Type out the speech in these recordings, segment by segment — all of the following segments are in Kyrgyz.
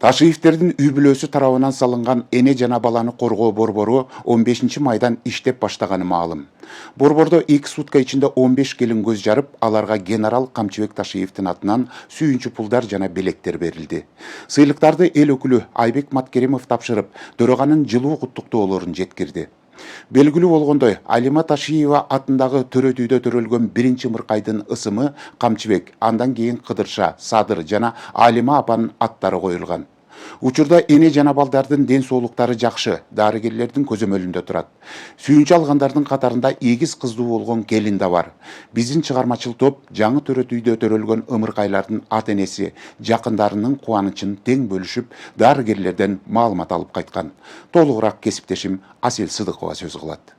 Ташиевтердин үй бүлөсү тарабынан салынган эне жана баланы коргоо борбору 15 майдан иштеп баштаганы маалым. Борбордо 2 сутка ичинде 15 келин көз жарып, аларга генерал Камчыбек Ташиевдин атынан сүйүнчү пулдар жана белектер берилди. Сыйлыктарды эл өкүлү Айбек Маткеримов тапшырып, төраганын жылуу куттуктоолорун жеткирди. Белгилүү болгондой, Алима Ташиева атындагы төрөт үйдө төрөлгөн биринчи мыркайдын ысымы Камчыбек, андан кийин Кыдырша, Садыр жана Алима апанын аттары коюлган. Учурда эне жана балдардын ден соолуктары жакшы, дарыгерлердин көзөмөлүндө турат. Сүйүнчү алгандардын катарында 2 кыздуу болгон келин да бар. Биздин чыгармачыл топ жаңы төрөт үйдө төрөлгөн ымыркайлардын ата-энеси, жакындарынын кубанычын тең бөлүшүп, дарыгерлерден маалымат алып кайткан. Толугураак кесиптешим Асел Сыдыкова сөз кылат.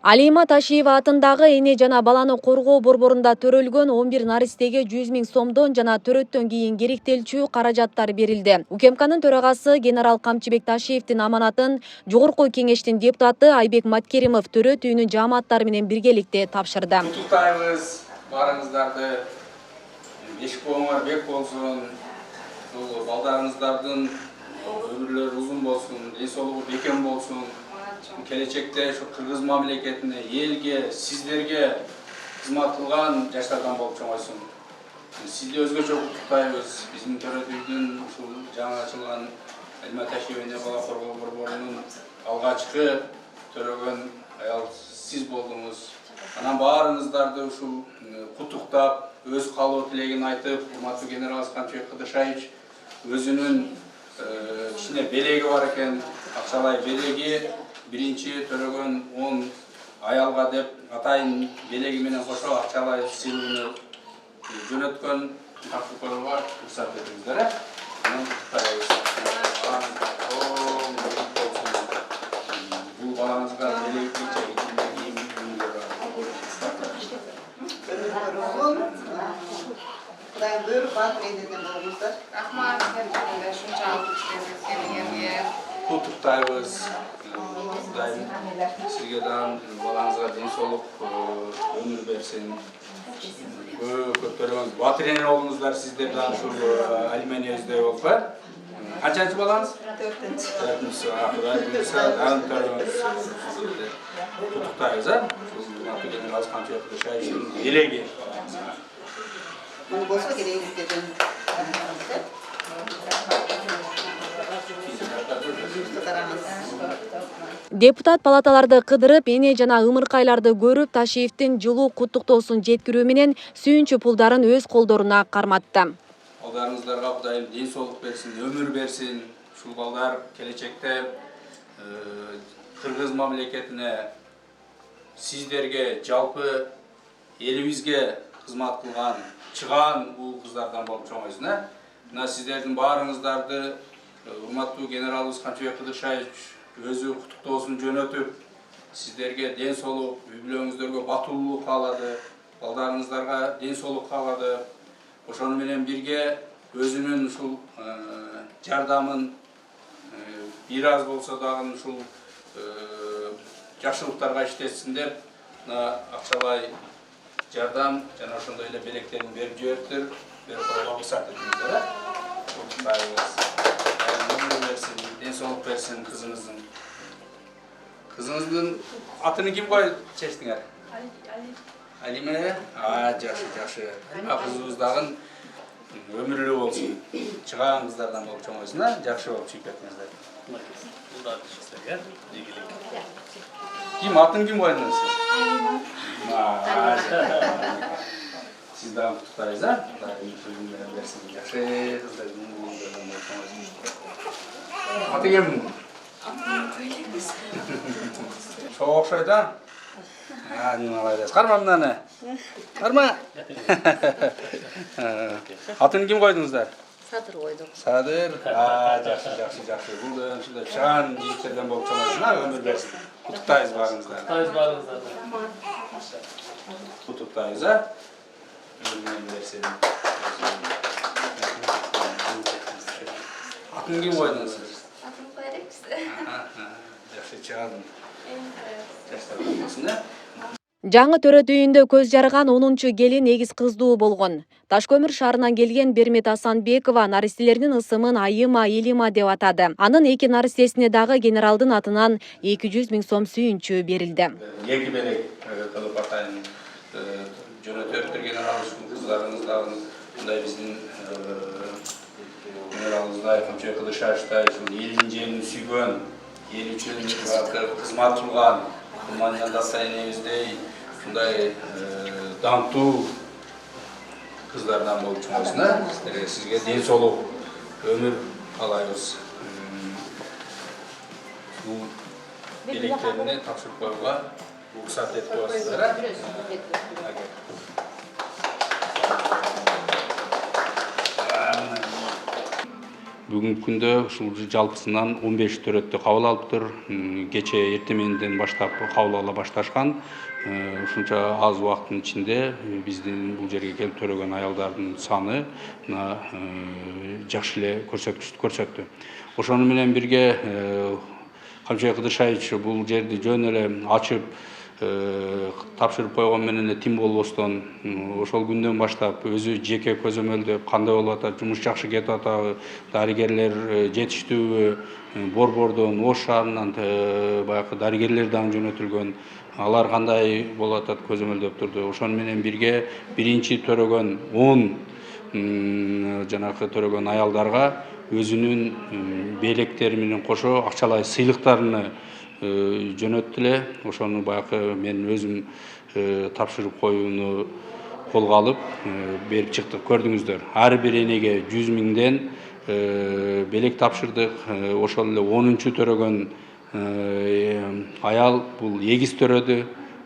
Алима Ташиева атындагы эне жана баланы коргоо борборунда төрөлгөн 11 наристеге 100 000 сомдон жана төрөттөн кийин керектелчү каражаттар берилди. УКМКнын төрагасы генерал Камчыбек Ташиевдин аманатын Жогорку кеңештин депутаты Айбек Маткеримов төрөт үйүнүн жааматтары менен биргеликте тапшырды. Куттуктайбыз баарыңыздарды. Бешик боңор бек болсун. Балдарыңыздардын өмүрлөрү узун болсун, ден соолугу бекем болсун. Келечекте şu Kırgız мамлекетине, элге, сиздерге кызмат кылган жаштардан болуп чоңойсун. Сизди өзгөчө куттуктайбыз. Биздин төрөт үйдүн ушул жаңы ачылган Алима Ташиева эне бала коргоо борборунун алгачкы төрөгөн аял сиз болдуңуз. Анан баарыңыздарды ушул куттуктап, өз каалоо тилегин айтып, урматтуу генерал Камчыбек Кыдыршаевич өзүнүн кичине белеги бар экен, акчалай белеги. Birinci törөгөн 10 ayalga деп атайын белеги менен кошо акчалай сыйлыгын жөнөткөн тактыкаларга уруксат бериңиздер. Бул балаңызга белеги Кудайым буйруп батыр эден болуңуздар. Рахмат, куттуктайбыз. Сизге дан балаңызга ден соолук, өмүр берсин. Көп төрөгөңүз. Батыр эне болуңуздар, сиздер дан ушул Алима энебиздей болуп. Канчанчы балаңыз? 4-нчү. Кудай буйруса дан төрөгөңүз. Куттуктайбыз, Урматтуу генерал Камчыбек Кыдыршаевичтин белеги. Bunu bolsa gereğiniz dedim. Депутат палаталарды кыдырып, эне жана ымыркайларды көрүп, Ташиевдин жылуу куттуктоосун жеткирүү менен сүйүнчү пулдарын өз колдоруна карматты. Балдарыңыздарга Кудайым ден соолук берсин, өмүр берсин. Ушул балдар келечекте Кыргыз мамлекетине, сиздерге, жалпы элибизге кызмат кылган, чыган бул кыздардан болуп чоңойсун. Мына сиздердин баарыңыздарды урматтуу генералыбыз Камчыбек Кыдыршаевич өзү куттуктоосун жөнөтүп, сиздерге ден соолук, үй бүлөңүздөргө батылдык каалады, балдарыңыздарга ден соолук каалады. Ошону менен бирге өзүнүн ушул жардамын бир аз болсо дагы ушул жакшылыктарга иштетсиндер. Акчалай жардам жана ошондой эле белектерин берип жибериптир. Берип коюуга уруксат этиңиздер. Ден соолук берсин кызыңыздын. Кызыңыздын атын ким коюп чечтиңер? Алима. Жакшы. Кызыбыз дагы өмүрлүү болсун. Чыган кыздардан болуп чоңойсун, жакшы болуп чыгып кетиңиздер. Ким атын ким койдуңуз сиз? Siz daha tutarız ha? Jакшы кыздардан болуп чоңойсун. Аты ким? Шоу окшойт а? Молодец. Карма мынаны. Карма. Атын ким койдуңуздар? Садыр койдук. Садыр. Жакшы. Бул да ушундай чыган жигиттерден болуп чоңойсун, өмүр берсин. Куттуктайбыз баарыңыздарды. Куттуктайбыз а? Өмүр берсин. Атын ким койдуңуз? Атым Кайрекс. Жакшы чыган. Жаштар болсун да. Жаңы төрөтүйүндө көз жарган 10 келин эгиз кыздуу болгон. Ташкөмүр шаарынан келген Бермет Асанбекова наристелеринин ысымын Айыма, Илима деп атады. Анын 2 наристесине дагы генералдын атынан 200 000 сом сүйүнчү берилди. Эки белек кылып атайын жөнөтөптөр генералыбыздын кыздарыбыз дагы мындай биздин генералыбыздай Камчыбек Кыдыршаевичтай элдин жерин сүйгөн, эл үчүн кызмат кылган, Кулман Дастайнебиздей мындай даңктуу кыздардан болуп чыгасыздар. Сизге ден соолук өмүр каалайбыз. Бул белектерини тапшырып коюуга уруксат этип коесуздар. Бүгүнкү күндө ушул жалпысынан 15 төрөттү кабыл алыптыр. Кече эртеменден баштап кабыл ала башташкан. Ушунча аз убакыттын ичинде биздин бул жерге келип төрөгөн аялдардын саны жакшы эле көрсөткүчтү көрсөттү. Ошону менен бирге Камчыбек Кыдыршаевич бул жерди жөн эле ачып тапшырып койгон менен тим болбостон ошол күндөн баштап өзү жеке көзөмөлдөп кандай болуп атат, жумуш жакшы кетип атабы, дарыгерлер жетиштүүбү, Борбордон, Ош шаарынан баягы дарыгерлер дагы жөнөтүлгөн, алар кандай болуп атат көзөмөлдөп турду. Ошону менен бирге биринчи төрөгөн 10 жанагы төрөгөн аялдарга өзүнүн белектери менен кошо акчалай сыйлыктарыны жөнөттү эле. Ошону баягы мен өзүм тапшырып коюуну колго алып берип чыктык, көрдүңүздөр. Ар бир энеге 100 000ден белек тапшырдык. Ошол эле 10-чу төрөгөн аял бул эгиз төрөдү,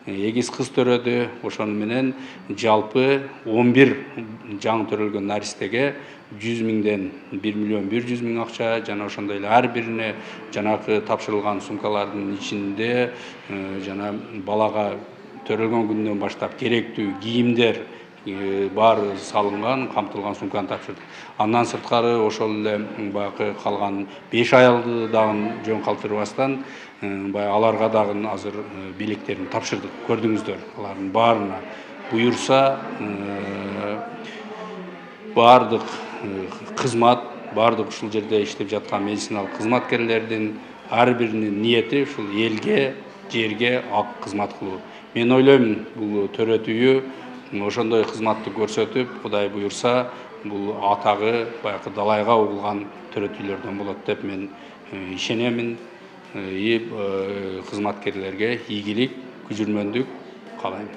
эгиз кыз төрөдү. Ошону менен жалпы 11 жаңы төрөлгөн наристеге 100 000ден 1 100 000 акча, жана ошондой эле ар бирине жанагы тапшырылган сумкалардын ичинде жана балага төрөлгөн күндөн баштап керектүү кийимдер баары салынган, камтылган сумканы тапшырдык. Андан сырткары ошол эле баягы калган 5 аялды дагы жөн калтырбастан баягы аларга дагы азыр белектерин тапшырдык. Көрдүңүздөр, алардын баарына буюрса баардык кызмат, баардык ушул жерде иштеп жаткан медициналык кызматкерлердин ар биринин ниети ушул элге, жерге ак кызмат кылуу. Мен ойлойм, бул төрөтүйү ошондой кызматты көрсөтүп, Кудай буюрса, бул атагы баягы далайга угулган төрөтүүлөрдөн болот деп мен ишенемин. Кызматкерлерге ийгилик, күжүрмөндүк каалайм.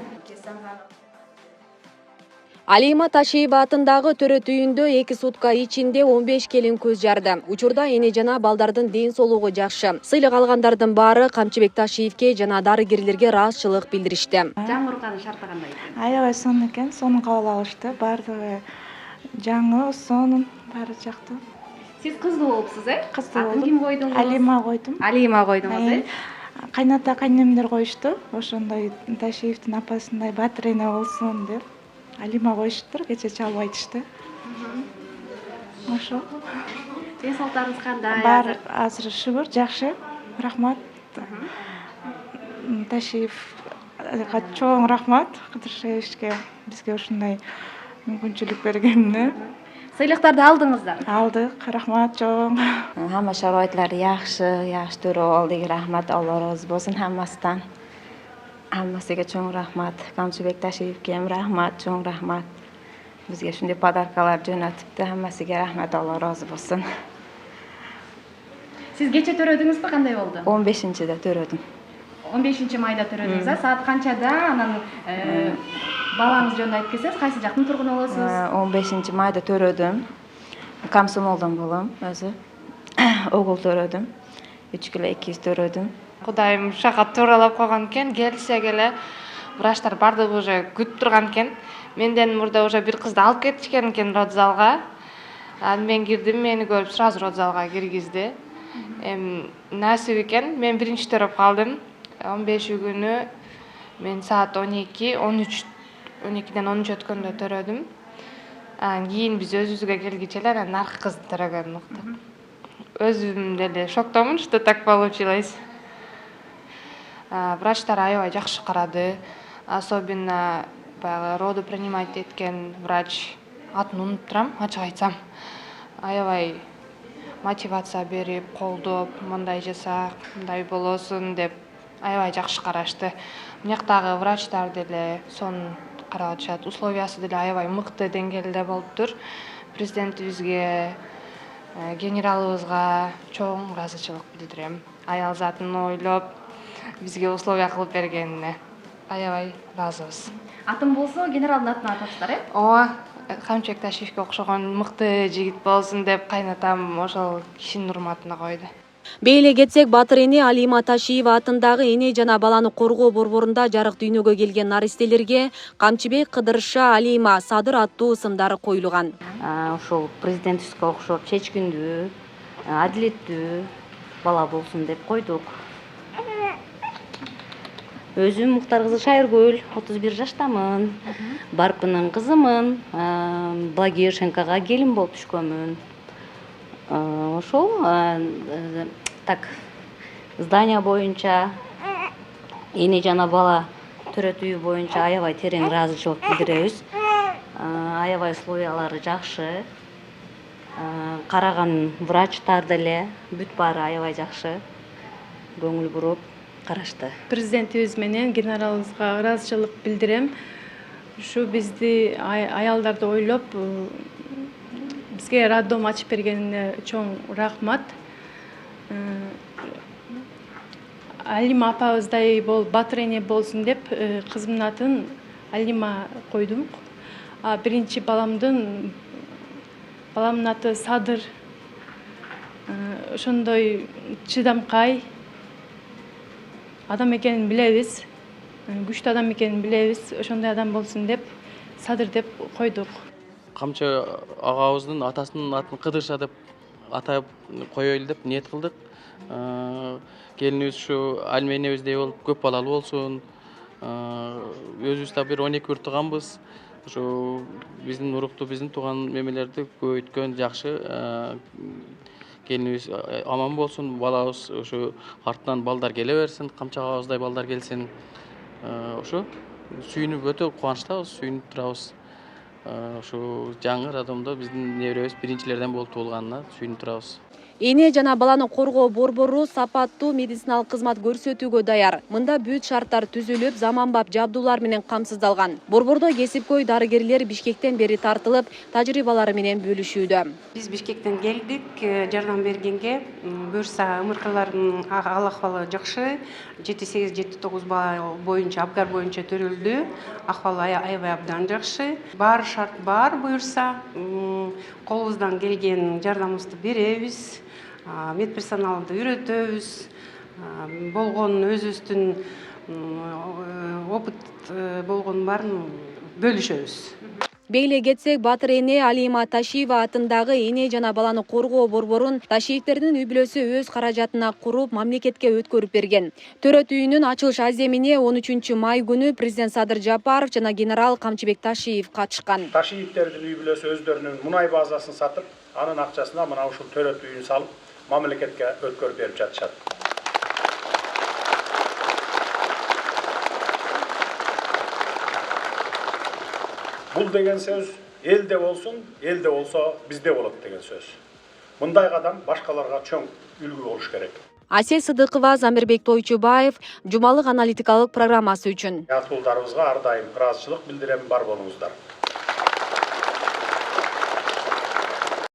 Алима Ташиева атындагы төрөтүйүндө 2 сутка ичинде 15 келин көз жарды. Учурда эне жана балдардын ден соолугу жакшы. Сыйлык алгандардын баары Камчыбек Ташиевке жана дарыгерлерге ыраазычылык билдиришти. Жаңы уруканын шарты кандай? Аябай сонун экен, сонун кабыл алышты. Баардыгы жаңы, сонун, баары жактуу. Сиз кыздуу болупсуз, Кыздуу Атын болдум. ким койдуңуз? Алима койдум. Алима койдуңуз, Кайната кайнемдер коюшту. Ошондой Ташиевдин апасындай батыр эне болсун деп. Алима коюштур, кече чалып айтышты. Ошо. Ден соолуктарыңыз кандай? Бар азыр шүгүр, жакшы. Рахмат. Ташиевга чоң рахмат. Кыдыршаевичке бизге ушундай мүмкүнчүлүк бергенине. Сыйлыктарды алдыңыздар? Алдык, рахмат чоң. Hamma sharoitlar yaxshi ko'rib oldik. Rahmat, Alloh rozi bo'lsin hammasidan. Hammasiga cho'ng rahmat. Kamchibek Tashievga ham rahmat, cho'ng rahmat. Bizga shunday podarkalar jo'natibdi. Hammasiga rahmat, Alloh rozi bo'lsin. Siz kecha төрөдүңүзбү, кандай болду? 15-de төрөдүм. 15-майда төрөдүңүз, саат канчада? Анан балаңыз жөнүндө айтып кетсеңиз, кайсы жактын тургуну болосуз? 15-майда төрөдүм. Комсомолдон болом өзү. Огул төрөдүм. 3 kilo 200 төрөдүм. Кудайым ушака тууралап койгон экен, келсек эле врачтар бардыгы уже күтүп турган экен. Менден мурда уже бир кызды алып кетишкен экен родзалга. Анан мен кирдим, мени көрүп сразу родзалга киргизди. Насип экен, мен биринчи төрөп калдым. 15 күнү мен саат 12:13 13 өткөндө төрөдүм. Анан кийин биз өзүбүзгө келгиче эле анан наркы кызды төрөгөн уктук. Өзүм деле шоктомун, что так получилось. Врачтар аябай жакшы карады. особенно баягы роды принимать эткен врач, атын унутуп турам, ачык айтсам. Аябай мотивация берип, колдоп, мындай жасак, мындай болосун деп аябай жакшы карашты. Мынаяктагы врачтар деле сонун карап атышат. Условиясы деле аябай мыкты деңгээлде болуптур. Президентибизге, генералыбызга чоң ыраазычылык билдирем. Аял затын ойлоп, бизге условия кылып бергенине аябай ыраазыбыз. Атым болсо генералдын атына атапсыздар, э? Ооба, Камчыбек Ташиевке окшогон мыкты жигит болсун деп кайнатам ошол кишинин урматына койду. Бейле кетсек, батыр эне Алима Ташиева атындагы эне жана баланы коргоо борборунда жарык дүйнөгө келген наристелерге Камчыбек, Кыдырша, Алима, Садыр аттуу ысымдары коюлган. Ошол президентибизге окшоп чечкиндүү, адилеттүү бала болсун деп койдук. Өзүм Муктар кызы Шайыргүл, 31 жаштамын. Барпынын кызымын. Благоевшенкага келин болуп түшкөнмүн. Ошол так здания боюнча эне жана бала төрөтүү боюнча аябай терең ыраазычылык билдиребиз. Аябай условиялары жакшы. Караган врачтар деле бүт баары аябай жакшы. Көңүл буруп карашты. Президентибиз менен генералыбызга ыраазычылык билдирем. Ушу бизди аялдарды ойлоп бизге роддом ачып бергенине чоң рахмат. Алима апабыздай батыр эне болсун деп кызымдын атын Алима койдук. Биринчи баламдын аты Садыр. Ошондой чыдамкай адам экенин билебиз. Күчтүү адам экенин билебиз. Ошондой адам болсун деп Садыр деп койдук. Камчы агабыздын атасынын атын Кыдырша деп атап коелу деп ниет кылдык. Келинибиз ушу Алима энебиздей болуп көп балалуу болсун. Өзүбүз да бир 12 тууганбыз. Ушу биздин урукту, биздин тууган мемелерди көбөйткөн жакшы. Келинибиз аман болсун, балабыз ушу артынан балдар келе берсин, Камчы агабыздай балдар келсин. Ушу сүйүнүп өтө кубанычтабыз, сүйүнүп турабыз. Ушу жаңы роддомдо биздин неберебиз биринчилерден болуп туулганына сүйүнүп турабыз. Эне жана баланы коргоо борбору сапаттуу медициналык кызмат көрсөтүүгө даяр. Мында бүт шарттар түзүлүп, заманбап жабдуулар менен камсыздалган. Борбордо кесипкөй дарыгерлер Бишкектен бери тартылып, тажрыйбалары менен бөлүшүүдө. Биз Бишкектен келдик, жардам бергенге. Буюрса ымыркалардын ал акыбалы жакшы. 7-8-7-9 бала боюнча, абгар боюнча төрөлдү. Акыбалы аябай абдан жакшы. Бар шарт бар буюрса. Колубуздан келген жардамыбызды беребиз. Медперсоналды үйрөтөбүз. Болгон өзүбүздүн опыт болгон баарын бөлүшөбүз. Бейле кетсек, батыр эне Алима Ташиева атындагы эне жана баланы коргоо борборун Ташиевтердин үй бүлөсү өз каражатына куруп, мамлекетке өткөрүп берген. Төрөт үйүнүн ачылыш аземине 13 май күнү президент Садыр Жапаров жана генерал Камчыбек Ташиев катышкан. Ташиевтердин үй бүлөсү өздөрүнүн мунай базасын сатып, анын акчасына мына ушул төрөт үйүн салып, мамлекетке өткөрүп берип жатышат. Бул деген сөз элде болсун, элде болсо бизде болот деген сөз. Мындай кадам башкаларга чоң үлгү болуш керек. Асель Сыдыкова, Замирбек Тойчубаев, жумалык аналитикалык программасы үчүн. Ятуулдарыбызга ар дайым ыраазычылык билдирем, бар болуңуздар.